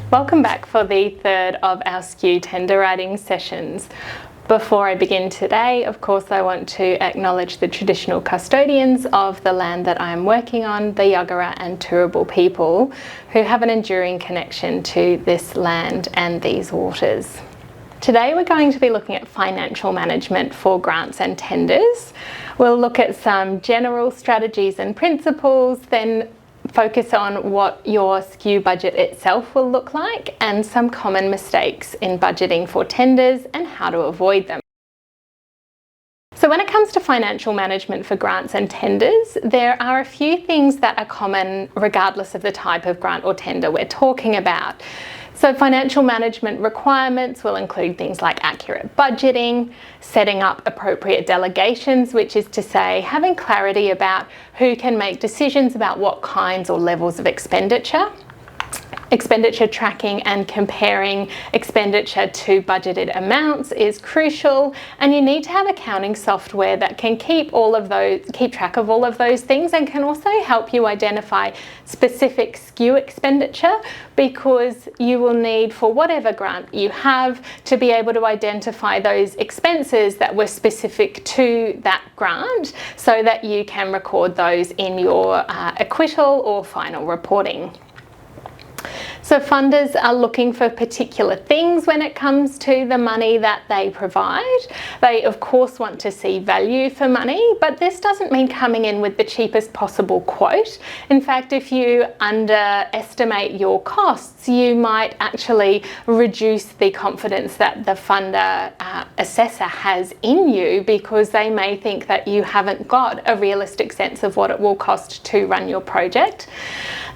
Welcome back for the third of our SKU tender writing sessions. Before I begin today, of course, I want to acknowledge the traditional custodians of the land that I am working on, the Yagara and Turrbal people, who have an enduring connection to this land and these waters. Today we're going to be looking at financial management for grants and tenders. We'll look at some general strategies and principles, then focus on what your SKU budget itself will look like and some common mistakes in budgeting for tenders and how to avoid them. So when it comes to financial management for grants and tenders, there are a few things that are common regardless of the type of grant or tender we're talking about. So financial management requirements will include things like accurate budgeting, setting up appropriate delegations, which is to say having clarity about who can make decisions about what kinds or levels of expenditure tracking and comparing expenditure to budgeted amounts is crucial, and you need to have accounting software that can keep track of all of those things and can also help you identify specific SKU expenditure, because you will need, for whatever grant you have, to be able to identify those expenses that were specific to that grant so that you can record those in your acquittal or final reporting. So funders are looking for particular things when it comes to the money that they provide. They of course want to see value for money, but this doesn't mean coming in with the cheapest possible quote. In fact, if you underestimate your costs, you might actually reduce the confidence that the funder assessor has in you, because they may think that you haven't got a realistic sense of what it will cost to run your project.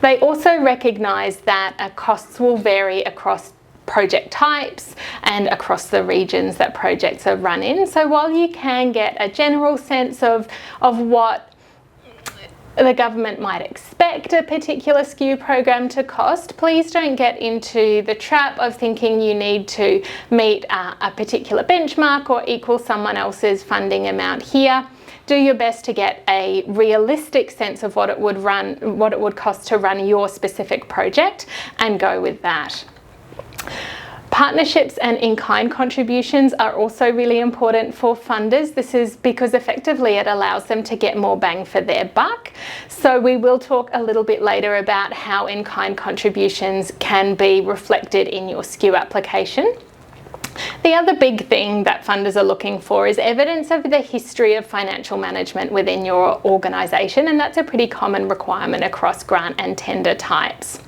They also recognise that costs will vary across project types and across the regions that projects are run in. So while you can get a general sense of what the government might expect a particular SKU program to cost, please don't get into the trap of thinking you need to meet a particular benchmark or equal someone else's funding amount here. Do your best to get a realistic sense of what it would cost to run your specific project, and go with that. Partnerships and in-kind contributions are also really important for funders. This is because effectively it allows them to get more bang for their buck. So we will talk a little bit later about how in-kind contributions can be reflected in your SKU application. The other big thing that funders are looking for is evidence of the history of financial management within your organisation, and that's a pretty common requirement across grant and tender types.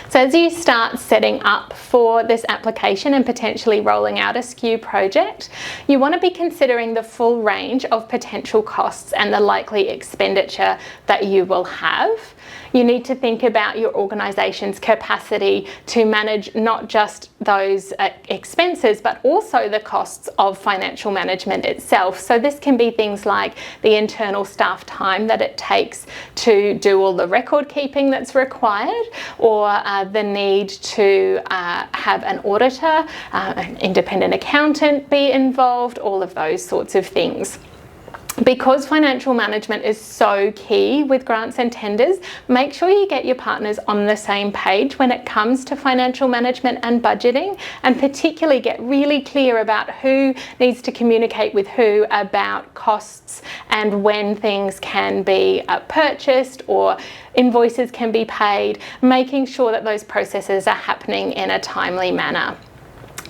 So as you start setting up for this application and potentially rolling out a SKU project, you want to be considering the full range of potential costs and the likely expenditure that you will have. You need to think about your organisation's capacity to manage not just those expenses, but also the costs of financial management itself. So this can be things like the internal staff time that it takes to do all the record keeping that's required, or the need to have an auditor, an independent accountant be involved, all of those sorts of things. Because financial management is so key with grants and tenders, make sure you get your partners on the same page when it comes to financial management and budgeting, and particularly get really clear about who needs to communicate with who about costs and when things can be purchased or invoices can be paid, making sure that those processes are happening in a timely manner.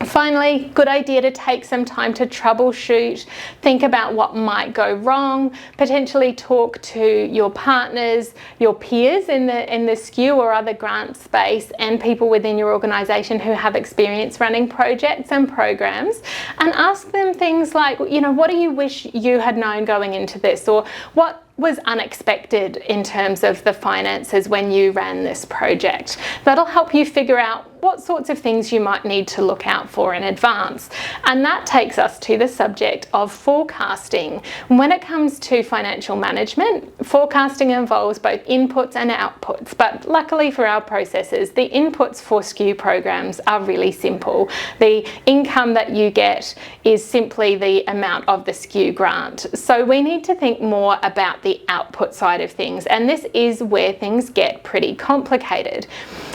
Finally, good idea to take some time to troubleshoot, think about what might go wrong, potentially talk to your partners, your peers in the SKU or other grant space, and people within your organisation who have experience running projects and programs, and ask them things like, what do you wish you had known going into this, or what was unexpected in terms of the finances when you ran this project. That'll help you figure out what sorts of things you might need to look out for in advance. And that takes us to the subject of forecasting. When it comes to financial management, forecasting involves both inputs and outputs, but luckily for our processes, the inputs for SKU programs are really simple. The income that you get is simply the amount of the SKU grant. So we need to think more about the output side of things, and this is where things get pretty complicated.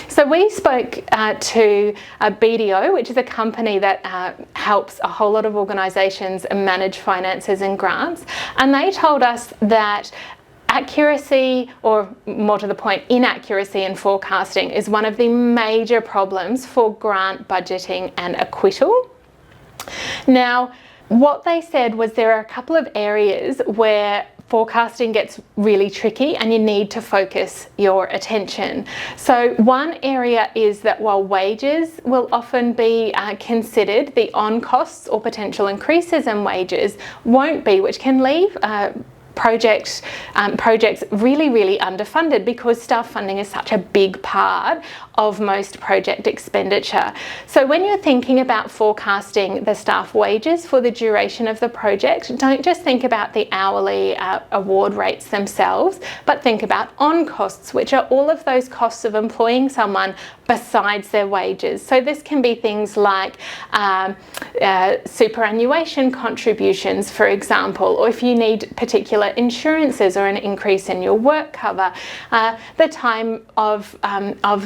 So we spoke to BDO, which is a company that helps a whole lot of organisations manage finances and grants, and they told us that accuracy, or more to the point, inaccuracy in forecasting is one of the major problems for grant budgeting and acquittal. Now, what they said was there are a couple of areas where forecasting gets really tricky and you need to focus your attention. So one area is that while wages will often be considered, the on costs or potential increases in wages won't be, which can leave projects really underfunded, because staff funding is such a big part of most project expenditure. So when you're thinking about forecasting the staff wages for the duration of the project, don't just think about the hourly award rates themselves, but think about on costs, which are all of those costs of employing someone besides their wages. So this can be things like superannuation contributions, for example, or if you need particular insurances or an increase in your work cover, the time of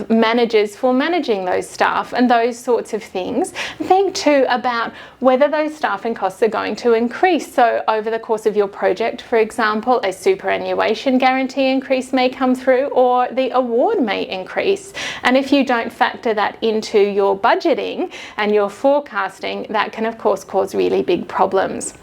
managers for managing those staff and those sorts of things. Think too about whether those staffing costs are going to increase. So over the course of your project, for example, a superannuation guarantee increase may come through, or the award may increase. And if you don't factor that into your budgeting and your forecasting, that can of course cause really big problems.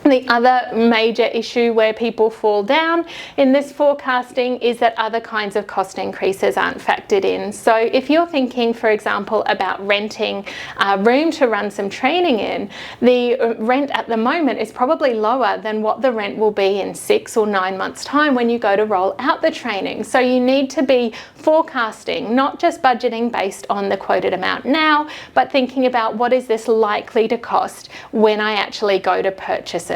The other major issue where people fall down in this forecasting is that other kinds of cost increases aren't factored in. So if you're thinking, for example, about renting a room to run some training in, the rent at the moment is probably lower than what the rent will be in 6 or 9 months' time when you go to roll out the training. So you need to be forecasting, not just budgeting based on the quoted amount now, but thinking about what is this likely to cost when I actually go to purchase it.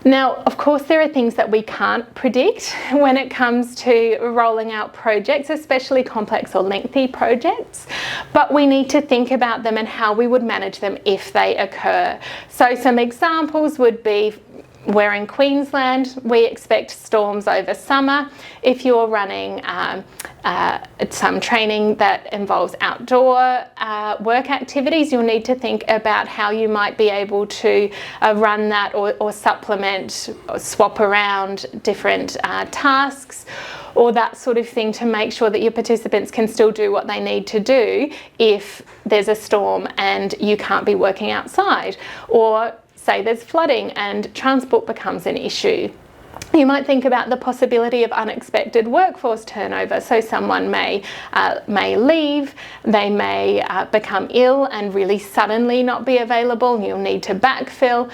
Now, of course, there are things that we can't predict when it comes to rolling out projects, especially complex or lengthy projects, but we need to think about them and how we would manage them if they occur. So some examples would be, we're in Queensland, we expect storms over summer. If you're running some training that involves outdoor work activities, you'll need to think about how you might be able to run that or supplement or swap around different tasks or that sort of thing to make sure that your participants can still do what they need to do if there's a storm and you can't be working outside, or say there's flooding and transport becomes an issue. You might think about the possibility of unexpected workforce turnover. So someone may leave, they may become ill and really suddenly not be available, and you'll need to backfill.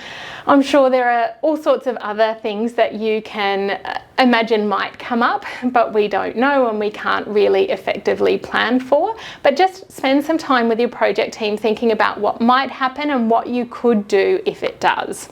I'm sure there are all sorts of other things that you can imagine might come up, but we don't know and we can't really effectively plan for. But just spend some time with your project team thinking about what might happen and what you could do if it does.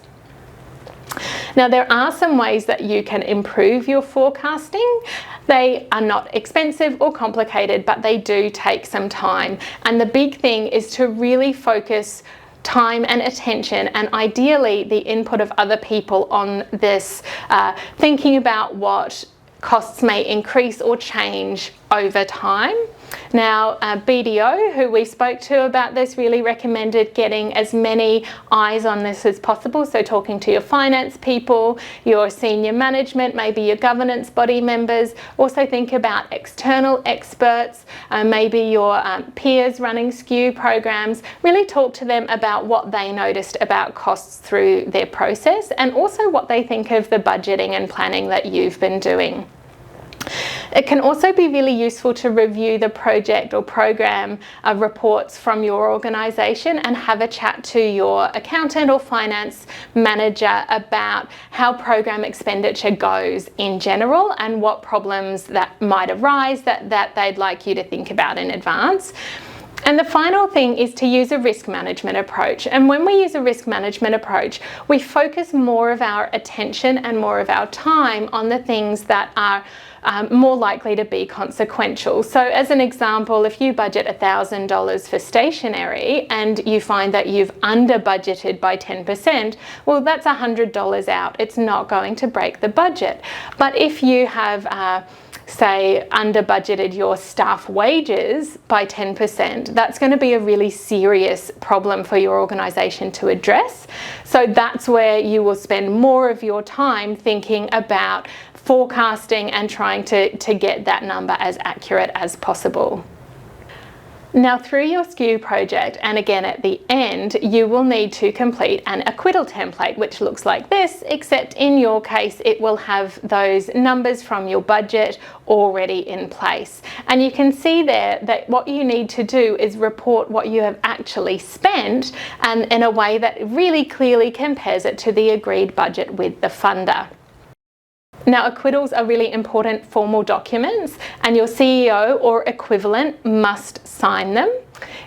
Now, there are some ways that you can improve your forecasting. They are not expensive or complicated, but they do take some time. And the big thing is to really focus time and attention, and ideally the input of other people on this, thinking about what costs may increase or change over time. Now, BDO, who we spoke to about this, really recommended getting as many eyes on this as possible. So talking to your finance people, your senior management, maybe your governance body members. Also think about external experts, maybe your peers running SKU programs. Really talk to them about what they noticed about costs through their process, and also what they think of the budgeting and planning that you've been doing. It can also be really useful to review the project or program reports from your organisation and have a chat to your accountant or finance manager about how program expenditure goes in general and what problems that might arise that they'd like you to think about in advance. And the final thing is to use a risk management approach. And when we use a risk management approach, we focus more of our attention and more of our time on the things that are more likely to be consequential. So as an example, if you budget $1,000 for stationery and you find that you've under budgeted by 10%, well, that's $100 out. It's not going to break the budget. But if you have say under budgeted your staff wages by 10%, that's going to be a really serious problem for your organisation to address. So that's where you will spend more of your time thinking about forecasting and trying to get that number as accurate as possible. Now, through your SKU project, and again at the end, you will need to complete an acquittal template, which looks like this, except in your case, it will have those numbers from your budget already in place. And you can see there that what you need to do is report what you have actually spent, and in a way that really clearly compares it to the agreed budget with the funder. Now, acquittals are really important formal documents, and your CEO or equivalent must sign them.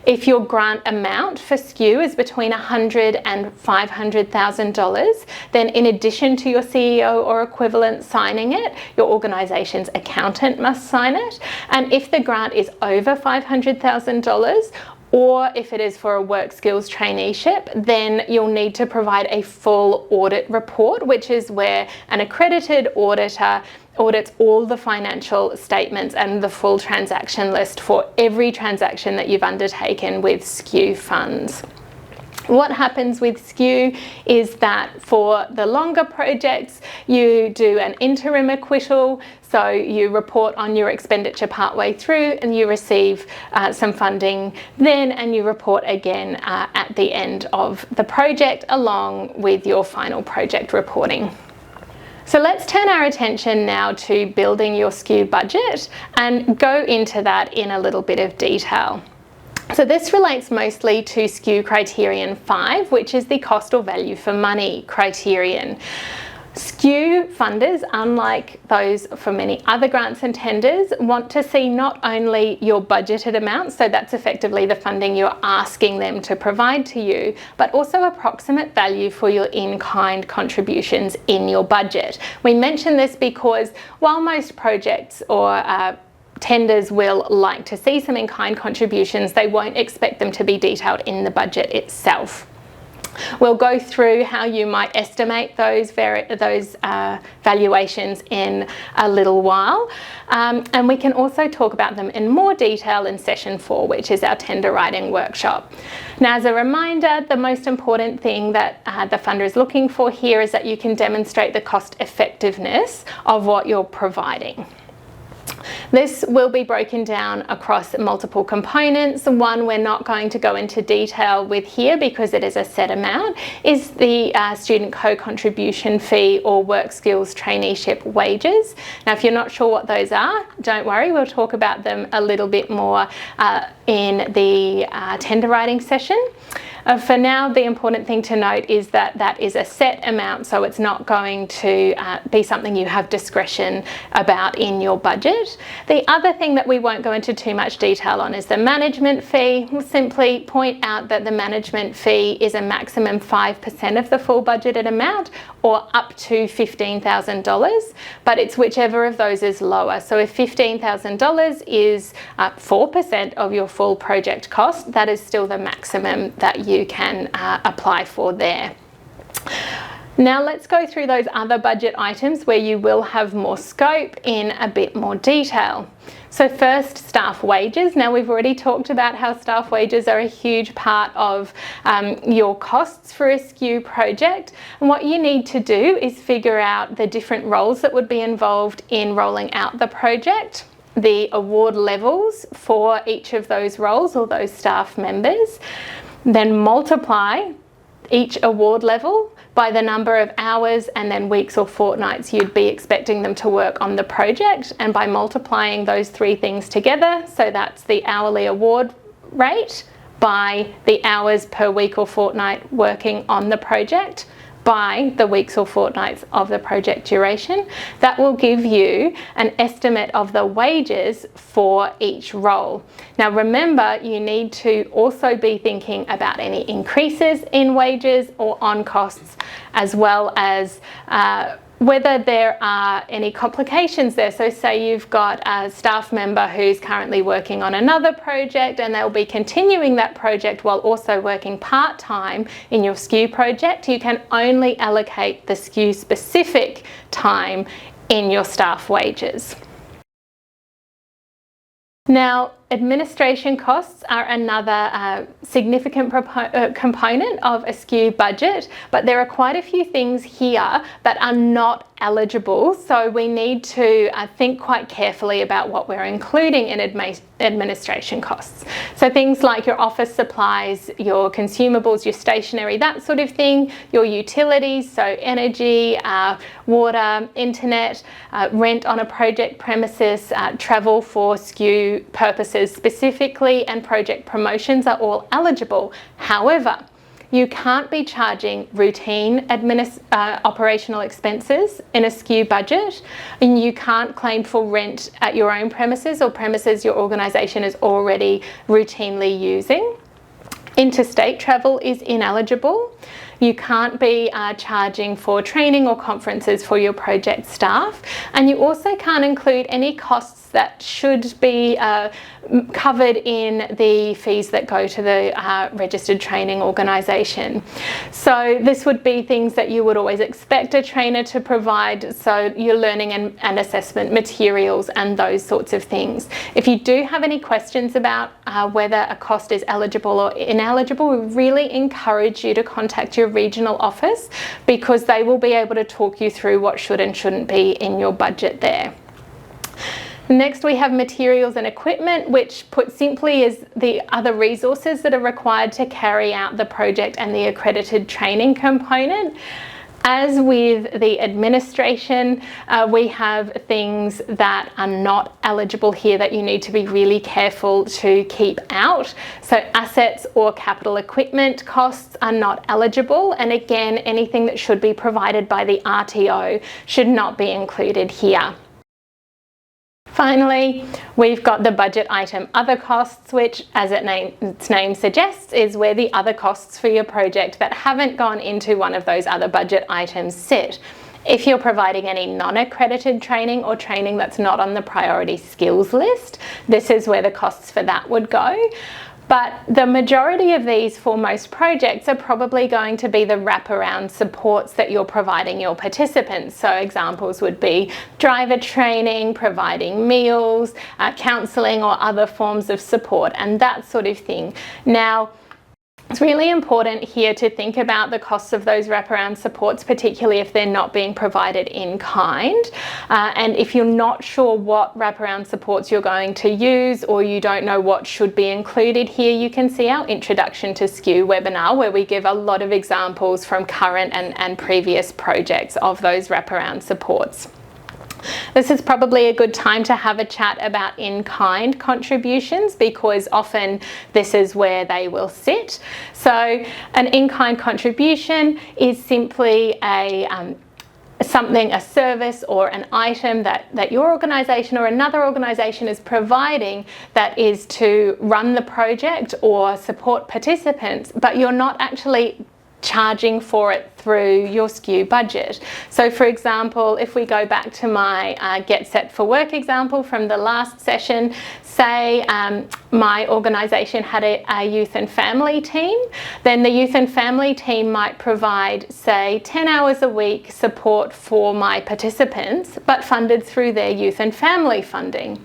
If your grant amount for SKU is between $100,000 and $500,000, then in addition to your CEO or equivalent signing it, your organisation's accountant must sign it. And if the grant is over $500,000, or if it is for a work skills traineeship, then you'll need to provide a full audit report, which is where an accredited auditor audits all the financial statements and the full transaction list for every transaction that you've undertaken with SKU funds. What happens with SKU is that for the longer projects, you do an interim acquittal. So you report on your expenditure partway through and you receive some funding then, and you report again at the end of the project along with your final project reporting. So let's turn our attention now to building your SKU budget and go into that in a little bit of detail. So this relates mostly to SKU criterion 5, which is the cost or value for money criterion. SKU funders, unlike those for many other grants and tenders, want to see not only your budgeted amount, so that's effectively the funding you're asking them to provide to you, but also approximate value for your in-kind contributions in your budget. We mention this because while most projects or tenders will like to see some in-kind contributions, they won't expect them to be detailed in the budget itself. We'll go through how you might estimate those valuations in a little while, and we can also talk about them in more detail in session 4, which is our tender writing workshop. Now, as a reminder, the most important thing that the funder is looking for here is that you can demonstrate the cost effectiveness of what you're providing. This will be broken down across multiple components. One we're not going to go into detail with here because it is a set amount, is the student co-contribution fee or work skills traineeship wages. Now, if you're not sure what those are, don't worry, we'll talk about them a little bit more in the tender writing session. For now, the important thing to note is that that is a set amount, so it's not going to be something you have discretion about in your budget. The other thing that we won't go into too much detail on is the management fee. We'll simply point out that the management fee is a maximum 5% of the full budgeted amount, or up to $15,000, but it's whichever of those is lower. So if $15,000 is 4% of your full project cost, that is still the maximum that you can apply for there. Now let's go through those other budget items where you will have more scope in a bit more detail. So first, staff wages. Now we've already talked about how staff wages are a huge part of your costs for a SKU project. And what you need to do is figure out the different roles that would be involved in rolling out the project, the award levels for each of those roles or those staff members, then multiply each award level by the number of hours and then weeks or fortnights you'd be expecting them to work on the project, and by multiplying those three things together, so that's the hourly award rate by the hours per week or fortnight working on the project by the weeks or fortnights of the project duration, that will give you an estimate of the wages for each role. Now remember, you need to also be thinking about any increases in wages or on costs, as well as whether there are any complications there. So say you've got a staff member who's currently working on another project and they'll be continuing that project while also working part-time in your SKU project, you can only allocate the SKU specific time in your staff wages. Now, administration costs are another significant component of a SKU budget, but there are quite a few things here that are not eligible, so we need to think quite carefully about what we're including in administration costs. So things like your office supplies, your consumables, your stationery, that sort of thing, your utilities, so energy, water, internet, rent on a project premises, travel for SKU purposes specifically, and project promotions are all eligible. However, you can't be charging routine operational expenses in a SKU budget, and you can't claim for rent at your own premises or premises your organisation is already routinely using. Interstate travel is ineligible. You can't be charging for training or conferences for your project staff, and you also can't include any costs that should be covered in the fees that go to the registered training organisation. So this would be things that you would always expect a trainer to provide, so your learning and assessment materials and those sorts of things. If you do have any questions about whether a cost is eligible or ineligible, we really encourage you to contact your regional office, because they will be able to talk you through what should and shouldn't be in your budget there. Next, we have materials and equipment, which put simply is the other resources that are required to carry out the project and the accredited training component. As with the administration, we have things that are not eligible here that you need to be really careful to keep out. So assets or capital equipment costs are not eligible, and again, anything that should be provided by the RTO should not be included here. Finally, we've got the budget item other costs, which, as its name suggests, is where the other costs for your project that haven't gone into one of those other budget items sit. If you're providing any non-accredited training or training that's not on the priority skills list, this is where the costs for that would go. But the majority of these for most projects are probably going to be the wraparound supports that you're providing your participants. So examples would be driver training, providing meals, counselling or other forms of support and that sort of thing. Now, it's really important here to think about the costs of those wraparound supports, particularly if they're not being provided in kind. And if you're not sure what wraparound supports you're going to use, or you don't know what should be included here, you can see our Introduction to SKU webinar, where we give a lot of examples from current and previous projects of those wraparound supports. This is probably a good time to have a chat about in-kind contributions, because often this is where they will sit. So an in-kind contribution is simply a service or an item that your organisation or another organisation is providing that is to run the project or support participants, but you're not actually charging for it through your SKU budget. So for example, if we go back to my Get Set for Work example from the last session, say my organisation had a youth and family team, then the youth and family team might provide, say, 10 hours a week support for my participants, but funded through their youth and family funding.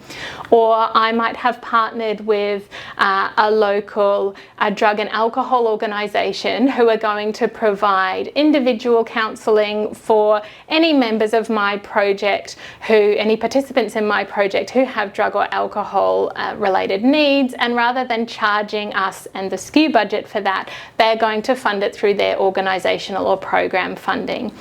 Or I might have partnered with a local drug and alcohol organisation who are going to provide individual counselling for any members of my project any participants in my project who have drug or alcohol related needs, and rather than charging us and the SKU budget for that, they're going to fund it through their organisational or program funding.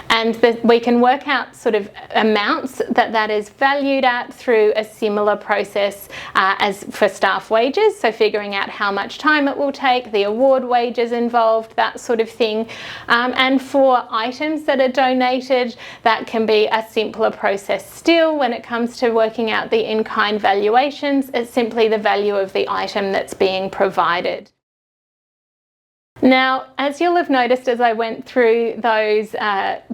And we can work out sort of amounts that is valued at through a similar process as for staff wages, so figuring out how much time it will take, the award wages involved, that sort of thing. And for items that are donated, that can be a simpler process still when it comes to working out the in-kind valuations. It's simply the value of the item that's being provided. Now, as you'll have noticed as I went through those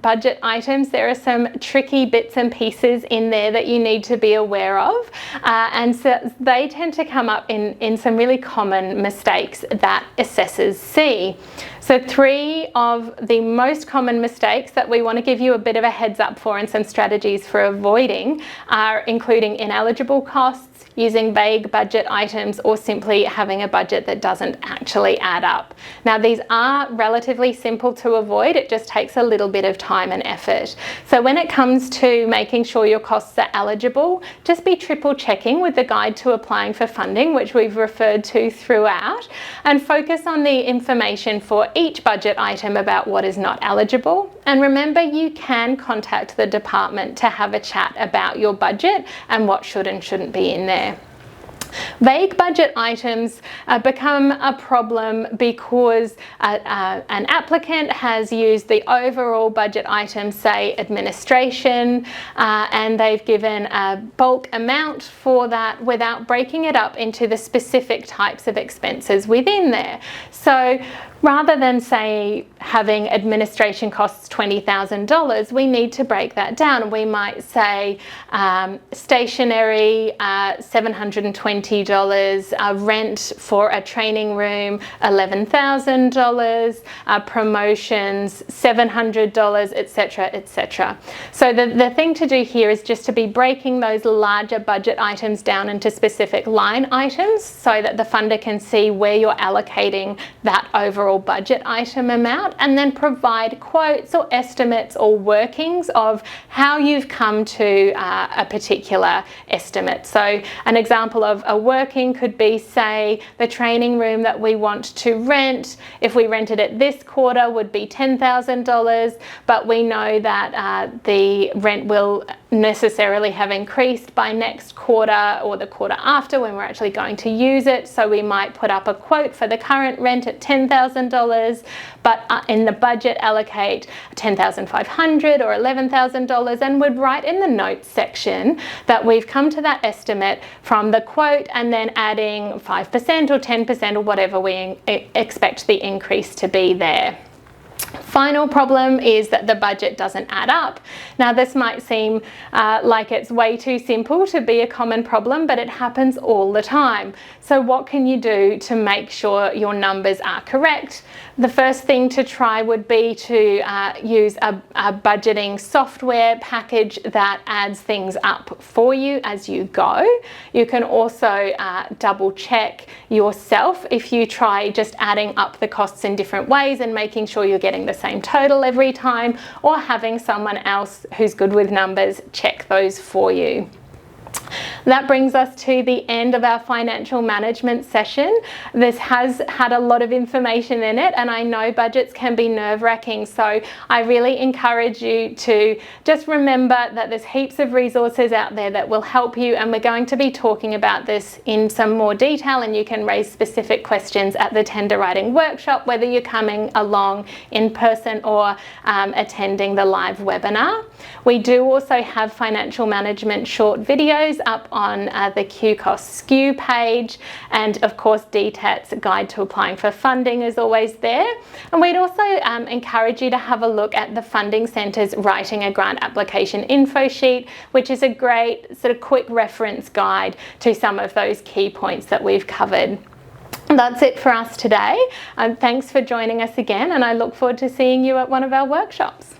budget items, there are some tricky bits and pieces in there that you need to be aware of. And so they tend to come up in some really common mistakes that assessors see. So 3 of the most common mistakes that we want to give you a bit of a heads up for and some strategies for avoiding are including ineligible costs, using vague budget items, or simply having a budget that doesn't actually add up. Now, these are relatively simple to avoid. It just takes a little bit of time and effort. So when it comes to making sure your costs are eligible, just be triple checking with the guide to applying for funding, which we've referred to throughout, and focus on the information for each budget item about what is not eligible. And remember, you can contact the department to have a chat about your budget and what should and shouldn't be in there. Vague budget items become a problem because an applicant has used the overall budget item, say administration, and they've given a bulk amount for that without breaking it up into the specific types of expenses within there. So rather than, say, having administration costs $20,000, we need to break that down. We might say stationery, $720, rent for a training room, $11,000, promotions, $700, etc., etc. So the thing to do here is just to be breaking those larger budget items down into specific line items so that the funder can see where you're allocating that overall budget item amount, and then provide quotes or estimates or workings of how you've come to a particular estimate. So an example of a working could be, say, the training room that we want to rent, if we rented it this quarter, would be $10,000, but we know that the rent will necessarily have increased by next quarter or the quarter after when we're actually going to use it. So we might put up a quote for the current rent at $10,000, but in the budget allocate $10,500 or $11,000, and would write in the notes section that we've come to that estimate from the quote and then adding 5% or 10% or whatever we expect the increase to be there. Final problem is that the budget doesn't add up. Now, this might seem like it's way too simple to be a common problem, but it happens all the time. So what can you do to make sure your numbers are correct? The first thing to try would be to use a budgeting software package that adds things up for you as you go. You can also double check yourself if you try just adding up the costs in different ways and making sure you're getting the same total every time, or having someone else who's good with numbers check those for you. That brings us to the end of our financial management session. This has had a lot of information in it, and I know budgets can be nerve-wracking, so I really encourage you to just remember that there's heaps of resources out there that will help you, and we're going to be talking about this in some more detail, and you can raise specific questions at the tender writing workshop, whether you're coming along in person or attending the live webinar. We do also have financial management short videos up on the QCOS SKU page, and of course DTAT's guide to applying for funding is always there. And we'd also encourage you to have a look at the Funding Centre's Writing a Grant Application info sheet, which is a great sort of quick reference guide to some of those key points that we've covered. That's it for us today. Thanks for joining us again, and I look forward to seeing you at one of our workshops.